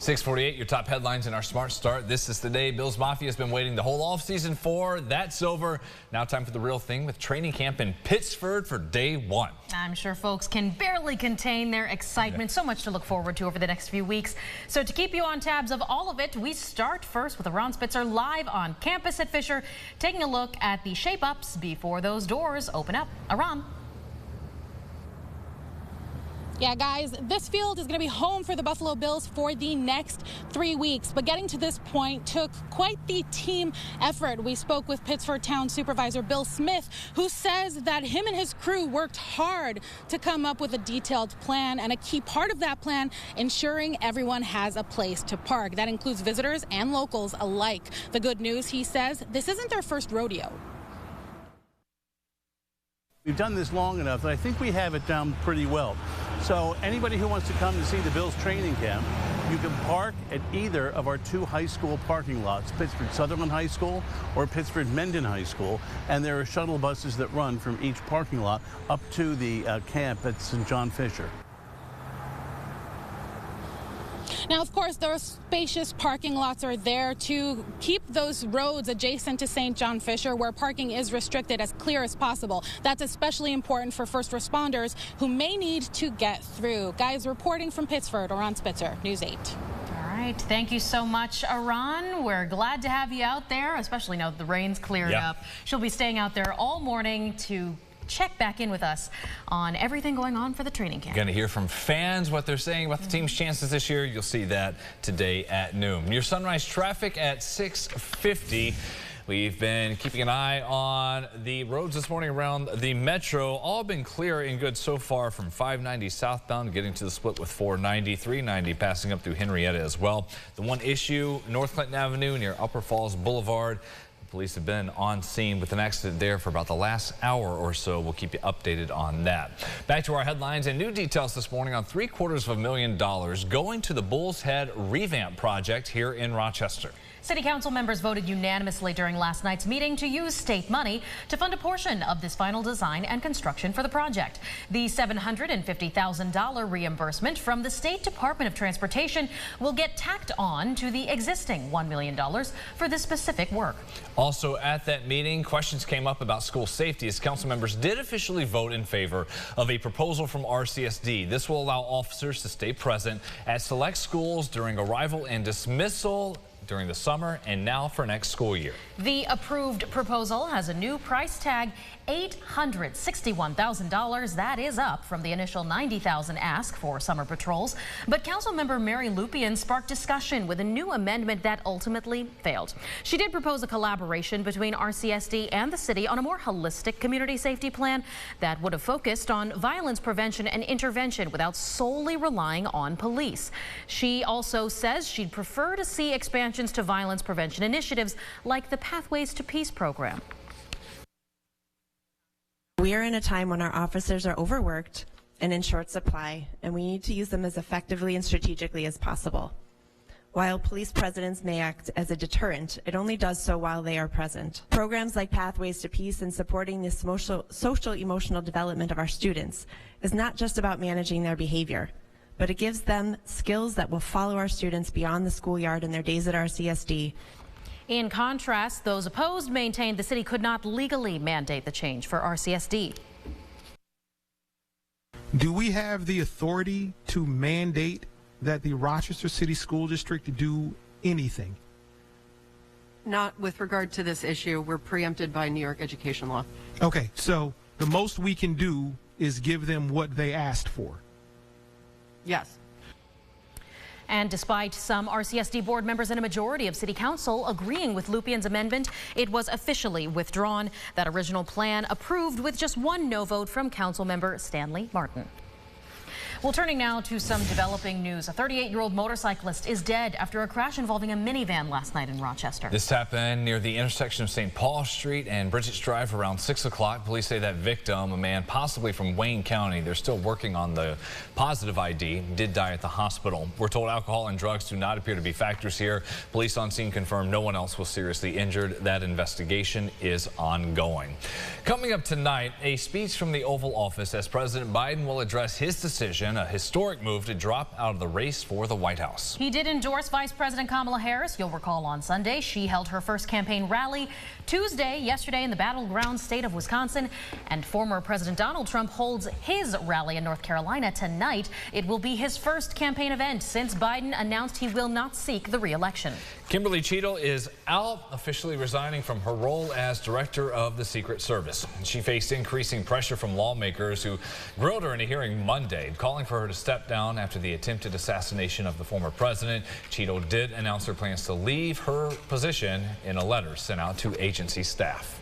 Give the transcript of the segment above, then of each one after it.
6:48, your top headlines in our Smart Start. This is the day Bills Mafia has been waiting the whole offseason for. That's over. Now time for the real thing with training camp in Pittsford for day one. I'm sure folks can barely contain their excitement. So much to look forward to over the next few weeks. So to keep you on tabs of all of it, we start first with Ron Spitzer live on campus at Fisher, taking a look at the shape-ups before those doors open up. Ron. Yeah, guys, this field is going to be home for the Buffalo Bills for the next 3 weeks. But getting to this point took quite the team effort. We spoke with Pittsford Town Supervisor Bill Smith, who says that him and his crew worked hard to come up with a detailed plan, and a key part of that plan, ensuring everyone has a place to park. That includes visitors and locals alike. The good news, he says, this isn't their first rodeo. We've done this long enough that I think we have it down pretty well. So anybody who wants to come to see the Bills training camp, you can park at either of our two high school parking lots, Pittsford Sutherland High School or Pittsford Mendon High School, and there are shuttle buses that run from each parking lot up to the camp at St. John Fisher. Now, of course, those spacious parking lots are there to keep those roads adjacent to St. John Fisher, where parking is restricted, as clear as possible. That's especially important for first responders who may need to get through. Guys, reporting from Pittsford, Ron Spitzer, News 8. All right. Thank you so much, Ron. We're glad to have you out there, especially now that the rain's cleared up. She'll be staying out there all morning to check back in with us on everything going on for the training camp. You're going to hear from fans what they're saying about the team's chances this year. You'll see that today at noon. Your sunrise traffic at 6:50. We've been keeping an eye on the roads this morning around the metro. All been clear and good so far from 590 southbound, getting to the split with 490, 390 passing up through Henrietta as well. The one issue, North Clinton Avenue near Upper Falls Boulevard. Police have been on scene with an accident there for about the last hour or so. We'll keep you updated on that. Back to our headlines and new details this morning on $750,000 going to the Bull's Head revamp project here in Rochester. City Council members voted unanimously during last night's meeting to use state money to fund a portion of this final design and construction for the project. The $750,000 reimbursement from the State Department of Transportation will get tacked on to the existing $1 million for this specific work. Also at that meeting, questions came up about school safety as council members did officially vote in favor of a proposal from RCSD. This will allow officers to stay present at select schools during arrival and dismissal during the summer and now for next school year. The approved proposal has a new price tag, $861,000. That is up from the initial $90,000 ask for summer patrols. But Councilmember Mary Lupian sparked discussion with a new amendment that ultimately failed. She did propose a collaboration between RCSD and the city on a more holistic community safety plan that would have focused on violence prevention and intervention without solely relying on police. She also says she'd prefer to see expansions to violence prevention initiatives like the Pathways to Peace program. We are in a time when our officers are overworked and in short supply, and we need to use them as effectively and strategically as possible. While police presence may act as a deterrent, it only does so while they are present. Programs like Pathways to Peace and supporting the social emotional development of our students is not just about managing their behavior, but it gives them skills that will follow our students beyond the schoolyard in their days at RCSD. In contrast, those opposed maintained the city could not legally mandate the change for RCSD. Do we have the authority to mandate that the Rochester City School District do anything? Not with regard to this issue. We're preempted by New York education law. Okay, so the most we can do is give them what they asked for. Yes. And despite some RCSD board members and a majority of City Council agreeing with Lupian's amendment, it was officially withdrawn. That original plan approved with just one no vote from Councilmember Stanley Martin. Well, turning now to some developing news. A 38-year-old motorcyclist is dead after a crash involving a minivan last night in Rochester. This happened near the intersection of St. Paul Street and Bridget's Drive around 6 o'clock. Police say that victim, a man possibly from Wayne County, they're still working on the positive ID, did die at the hospital. We're told alcohol and drugs do not appear to be factors here. Police on scene confirmed no one else was seriously injured. That investigation is ongoing. Coming up tonight, a speech from the Oval Office as President Biden will address his decision position, a historic move to drop out of the race for the White House. He did endorse Vice President Kamala Harris. You'll recall on Sunday, she held her first campaign rally yesterday in the battleground state of Wisconsin. And former President Donald Trump holds his rally in North Carolina tonight. It will be his first campaign event since Biden announced he will not seek the re-election. Kimberly Cheadle is out, officially resigning from her role as director of the Secret Service. She faced increasing pressure from lawmakers who grilled her in a hearing Monday, calling for her to step down after the attempted assassination of the former president. Cheadle did announce her plans to leave her position in a letter sent out to agency staff.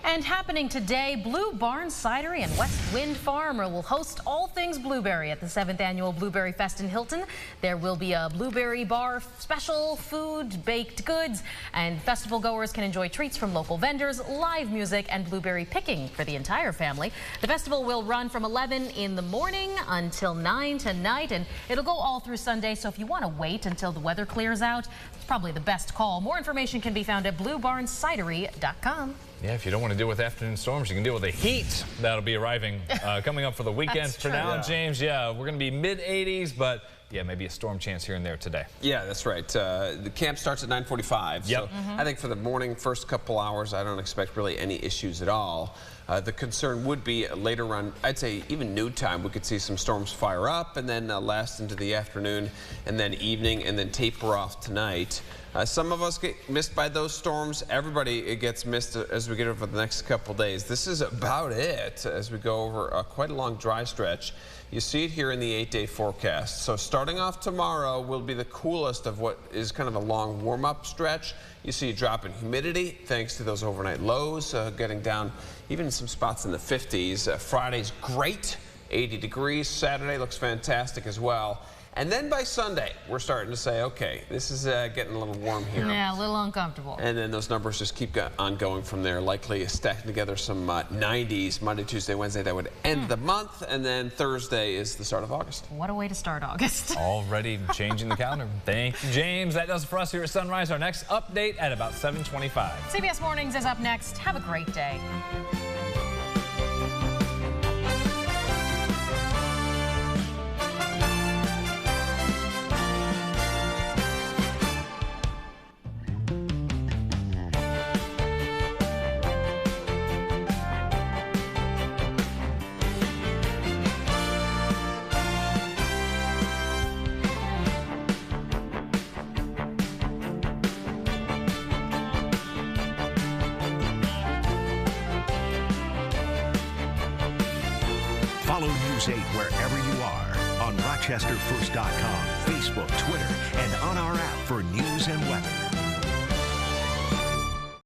And happening today, Blue Barn Cidery and West Wind Farm will host all things blueberry at the 7th Annual Blueberry Fest in Hilton. There will be a blueberry bar, special food, baked goods, and festival goers can enjoy treats from local vendors, live music, and blueberry picking for the entire family. The festival will run from 11 in the morning until 9 tonight, and it'll go all through Sunday, so if you want to wait until the weather clears out, it's probably the best call. More information can be found at bluebarncidery.com. Yeah, if you don't want to deal with afternoon storms, you can deal with the heat that'll be arriving coming up for the weekend. For now, James, we're going to be mid-80s, but maybe a storm chance here and there today. Yeah, that's right. The camp starts at 9:45. Yep. So I think for the morning, first couple hours, I don't expect really any issues at all. The concern would be later on, I'd say even noon time, we could see some storms fire up and then last into the afternoon and then evening and then taper off tonight. Some of us get missed by those storms. Everybody gets missed as we get over the next couple days. This is about it as we go over quite a long dry stretch. You see it here in the 8-day forecast. So starting off tomorrow will be the coolest of what is kind of a long warm-up stretch. You see a drop in humidity thanks to those overnight lows getting down even in some spots in the 50s. Friday's great, 80 degrees. Saturday looks fantastic as well. And then by Sunday, we're starting to say, okay, this is getting a little warm here. Yeah, a little uncomfortable. And then those numbers just keep on going from there, likely stacking together some 90s Monday, Tuesday, Wednesday. That would end the month. And then Thursday is the start of August. What a way to start August. Already changing the calendar. Thank you, James. That does it for us here at Sunrise. Our next update at about 7:25. CBS Mornings is up next. Have a great day. Follow News 8 wherever you are on RochesterFirst.com, Facebook, Twitter, and on our app for news and weather.